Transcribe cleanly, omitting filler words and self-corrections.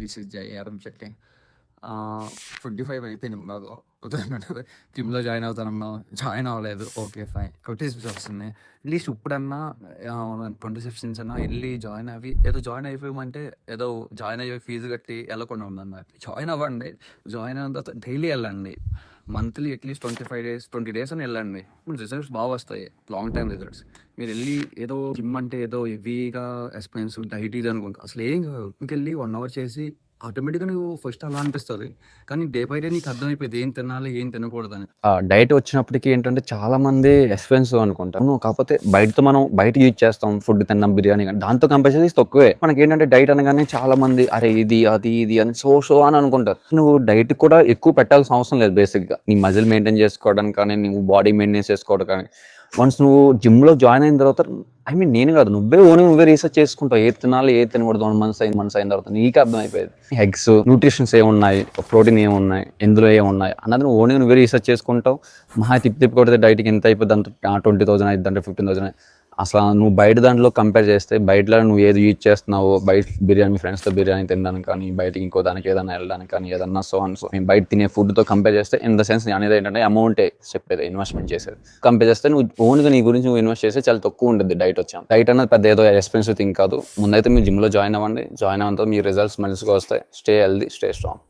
This is జై యాదవ్ చెట్టే. 25 అయిపోయింది బాగా. జిమ్‌లో జాయిన్ అవుతానన్నా, జాయిన్ అవ్వలేదు. Okay fine. కొటేషన్స్ వస్తున్నాయి. అట్‌లీస్ట్ ఇప్పుడన్నా 26 నుంచి అన్నా ఎళ్లి జాయిన్ అవ్వి ఏదో జాయిన్ అయిపోయామంటే ఏదో జాయిన్ అయ్యే ఫీజు కట్టి ఎళ్ళకుండా ఉందన్నమాట. జాయిన్ అవ్వండి. జాయిన్ అయిన తర్వాత డైలీ ఎళ్ళండి. మంత్లీ అట్‌లీస్ట్ 25 డేస్, 20 డేస్ అని ఎళ్ళండి. రిజల్ట్స్ బాగా వస్తాయి. Long time results. మీరెళ్లి ఏదో జిమ్ అంటే ఏదో హెవీగా ఎక్స్‌పెన్సివ్ డైట్ ఇది అనుకుంటారు. అసలేం కాదు. ఇంకెళ్ళి 1 అవర్ చేసి ఆటోమేటిక్‌గా నువ్వు ఫస్ట్ అలా అనిపిస్తది. కానీ డే బై డే నీకు అర్థమైపోద్ది ఏం తినాలి, ఏం తినకూడదని. డైట్ వచ్చినప్పటికి ఏంటంటే చాలా మంది ఎక్స్‌పెన్సివ్ అనుకుంటారు. కాకపోతే బయట యూజ్ చేస్తాం. ఫుడ్ తిన్నాం బిర్యానీ గాని దాంతో కంపేర్ చేస్తే ఇది తక్కువే. మనకేంటంటే డైట్ అనగానే చాలా మంది అరే ఇది, అది, ఇది అని సో అని అనుకుంటారు. నువ్వు డైట్ కూడా ఎక్కువ పెట్టాల్సిన అవసరం లేదు బేసిక్‌గా. నీ మజిల్ మెయింటైన్ చేసుకోవడానికి కానీ, నువ్వు బాడీ మెయింటైన్ చేసుకోవడం కానీ, వన్స్ నువ్వు జిమ్‌లో జాయిన్ అయిన తర్వాత నేను కాదు నువ్వే రీసెర్చ్ చేసుకుంటావు. ఏది తినాలి, ఏది తినకూడదు 1 మంత్స్ అయిన తర్వాత నీకే అర్థమైపోయేది. ఎగ్స్, న్యూట్రిషన్స్ ఏమున్నాయి, ప్రోటీన్ ఏమున్నాయి, ఎందులో ఏమున్నాయి అన్నది నువ్వే రీసెర్చ్ చేసుకుంటావు. మహా తిప్పి కొడితే డైట్‌కి ఎంత అయిపోద్ది అంత 20,000 అయిద్దంటే 15,000 అసలు నువ్వు బయట దాంట్లో కంపేర్ చేస్తే బయటలో నువ్వు ఏది యూజ్ చేస్తున్నావో బయట బిర్యానీ మీ ఫ్రెండ్స్‌తో బిర్యానీ తినడానికి కానీ, బయటకి ఇంకో దానికి ఏదైనా వెళ్ళడానికి కానీ ఏదన్నా సో మేము బయట తినే ఫుడ్‌తో కంపేర్ చేస్తే ఇన్ ద సెన్స్ నేను అనేది ఏంటంటే అమౌంటే చెప్పేది ఇన్వెస్ట్‌మెంట్ చేసేది. కంపేర్ చేస్తే నువ్వు ఓన్‌గా నీ గురించి నువ్వు ఇన్వెస్ట్ చేస్తే చాలా తక్కువ ఉంటుంది డైట్ వచ్చాం. డైట్ అన్నది పెద్ద ఏదో ఎక్స్‌పెన్సివ్ థింగ్ కాదు. ముందైతే మీరు జిమ్‌లో జాయిన్ అవ్వండి. జాయిన్ అయిన తర్వాత మీ రిజల్ట్స్ మంచిగా వస్తాయి. Stay healthy, stay strong.